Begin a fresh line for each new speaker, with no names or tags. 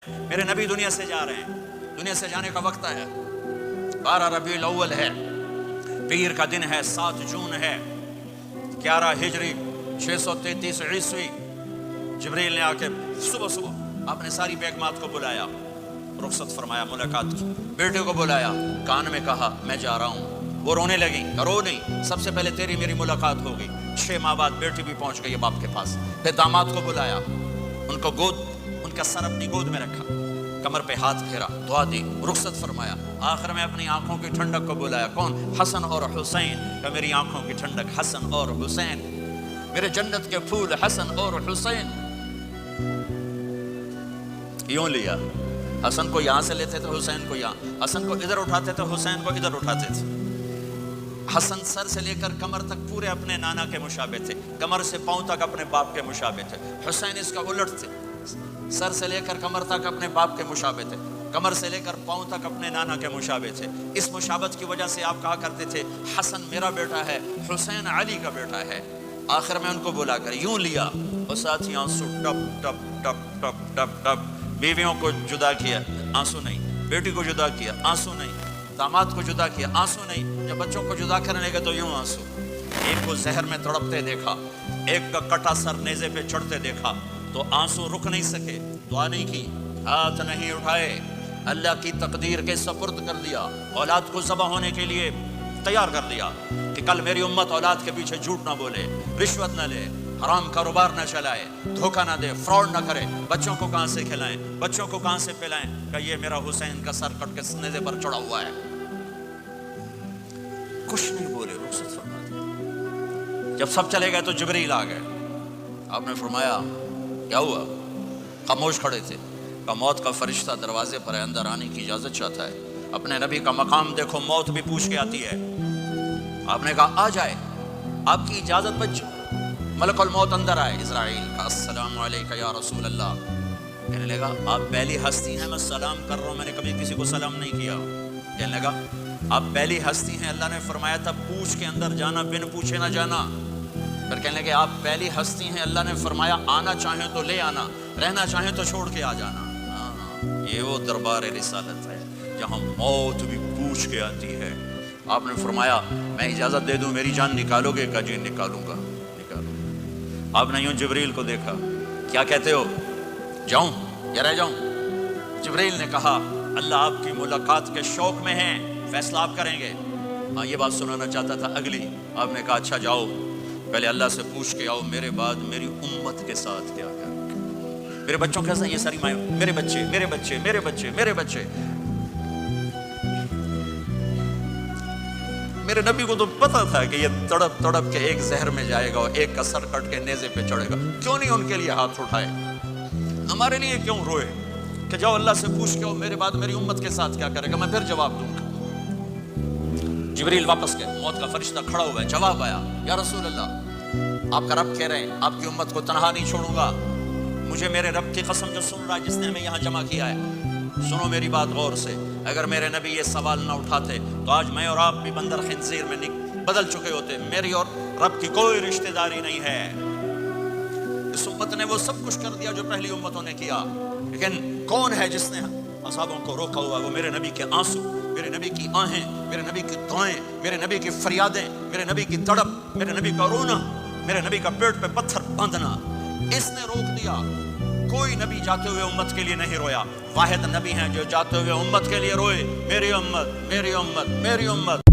میرے نبی دنیا سے جا رہے ہیں، دنیا سے جانے کا وقت ہے، 12 ربیع الاول ہے، پیر کا دن ہے، 7 جون ہے، 11 ہجری 633 عیسوی۔ جبریل نے آ کے صبح صبح اپنے ساری بیگمات کو بلایا، رخصت فرمایا، ملاقات کی، بیٹے کو بلایا، کان میں کہا میں جا رہا ہوں۔ وہ رونے لگی، رو نہیں، سب سے پہلے تیری میری ملاقات ہوگی۔ 6 ماہ بعد بیٹی بھی پہنچ گئی باپ کے پاس۔ پھر داماد کو بلایا، ان کو گود، ان کا سر اپنی گود میں رکھا، کمر پہ ہاتھ پھیرا، دعا دی، رخصت فرمایا۔ آخر میں اپنی آنکھوں کی ٹھنڈک کو بلایا، کون؟ حسن اور حسین، کہ میری آنکھوں کی ٹھنڈک حسن اور حسین، میرے جنت کے پھول حسن اور حسین۔ یوں لیا، حسن کو یہاں سے لیتے تھے، حسین کو یہاں، حسن کو ادھر اٹھاتے تھے، حسین کو ادھر اٹھاتے تھے۔ حسن سر سے لے کر کمر تک پورے اپنے نانا کے مشابہ تھے، کمر سے پاؤں تک اپنے باپ کے مشابہ تھے۔ حسین اس کا الٹ تھے، سر سے لے کر کمر تک اپنے باپ کے مشابہ تھے، کمر سے لے کر پاؤں تک اپنے نانا کے مشابہ تھے۔ اس مشابہت کی وجہ سے آپ کہا کرتے تھے حسن میرا بیٹا ہے، حسین علی کا بیٹا ہے۔ آخر میں ان کو بلا کر یوں لیا، اور ساتھ ہی آنسو ٹپ ٹپ ٹپ ٹپ ٹپ ٹپ۔ بیویوں کو جدا کیا، آنسو نہیں، بیٹی کو جدا کیا، آنسو نہیں، داماد کو جدا کیا، آنسو نہیں، جب بچوں کو جدا کرنے لگے تو یوں آنسو۔ ایک کو زہر میں تڑپتے دیکھا، ایک کا کٹا سر نیزے پہ چڑھتے دیکھا تو آنسو رک نہیں سکے، دعا نہیں کی، ہاتھ نہیں اٹھائے، اللہ کی تقدیر کے سپرد کر دیا، اولاد کو ذبح ہونے کے لیے تیار کر دیا کہ کل میری امت اولاد کے پیچھے جھوٹ نہ بولے، رشوت نہ لے، حرام کاروبار نہ چلائے، دھوکہ نہ دے، فراڈ نہ کرے، بچوں کو کہاں سے کھلائیں، بچوں کو کہاں سے پلائیں، کہ یہ میرا حسین کا سر کٹ کے نیزے پر چڑھا ہوا ہے۔ کچھ نہیں بولے، رخصت فرما دی۔ جب سب چلے گئے تو جبریل آ گئے، آپ نے فرمایا کیا ہوا؟ خاموش کھڑے تھے، کہ موت کا فرشتہ دروازے پر ہے، اندر آنے کی اجازت چاہتا ہے۔ اپنے نبی کا مقام دیکھو، موت بھی پوچھ کے آتی ہے۔ آپ نے کہا آ جائے، آپ کی اجازت بچ، ملک الموت اندر آئے۔ اسرائیل کا السلام علیکہ یا رسول اللہ، کہنے لگا آپ پہلی ہستی ہیں، میں سلام کر رہا ہوں، میں نے کبھی کسی کو سلام نہیں کیا۔ کہنے لگا آپ پہلی ہستی ہیں، اللہ نے فرمایا تھا پوچھ کے اندر جانا، بن پوچھے نہ جانا۔ پھر کہنے لگے آپ پہلی ہستی ہیں، اللہ نے فرمایا آنا چاہیں تو لے آنا، رہنا چاہیں تو چھوڑ کے آ جانا۔ یہ وہ دربار رسالت ہے جہاں موت بھی پوچھ کے آتی ہے۔ آپ نے فرمایا میں اجازت دے دوں میری جان نکالو گے؟ کہ جی نکالوں گا، نکالو۔ آپ نے یوں جبریل کو دیکھا، کیا کہتے ہو، جاؤں یا رہ جاؤں؟ جبریل نے کہا اللہ آپ کی ملاقات کے شوق میں ہیں، فیصلہ آپ کریں گے۔ ہاں یہ بات سنانا چاہتا تھا اگلی۔ آپ نے کہا اچھا جاؤ، پہلے اللہ سے پوچھ کے آؤ میرے بعد میری امت کے ساتھ کیا کریں گے، میرے بچوں کے ساتھ۔ یہ ساری مائیں، میرے بچے میرے بچے میرے بچے میرے بچے۔ میرے نبی کو تو پتا تھا کہ یہ تڑپ تڑپ کے ایک زہر میں جائے گا اور ایک کا سر کٹ کے نیزے پہ چڑھے گا، کیوں نہیں ان کے لیے ہاتھ اٹھائے؟ ہمارے لیے کیوں روئے کہ جاؤ اللہ سے پوچھ کے آؤ میرے بعد میری امت کے ساتھ کیا کرے گا، میں پھر جواب دوں گا۔ جبریل واپس گئے، موت کا فرشتہ کھڑا ہوا ہے، جواب آیا یا رسول اللہ آپ کا رب کہہ رہے ہیں آپ کی امت کو تنہا نہیں چھوڑوں گا، مجھے میرے رب کی قسم جو سن رہا ہے جس نے ہمیں یہاں جمع کیا ہے، سنو میری بات غور سے، اگر میرے نبی یہ سوال نہ اٹھاتے تو آج میں اور آپ بھی بندر خنزیر میں بدل چکے ہوتے۔ میری اور رب کی کوئی رشتہ داری نہیں ہے، اس امت نے وہ سب کچھ کر دیا جو پہلی امتوں نے کیا، لیکن کون ہے جس نے اصحابوں کو روکا ہوا؟ وہ میرے نبی کے آنسو، میرے نبی کی آہیں، میرے نبی کی دعائیں، میرے نبی کی فریادیں، میرے نبی کی تڑپ، میرے نبی کا رونا، میرے نبی کا پیٹ پہ پتھر باندھنا، اس نے روک دیا۔ کوئی نبی جاتے ہوئے امت کے لیے نہیں رویا، واحد نبی ہیں جو جاتے ہوئے امت کے لیے روئے، میری امت میری امت میری امت۔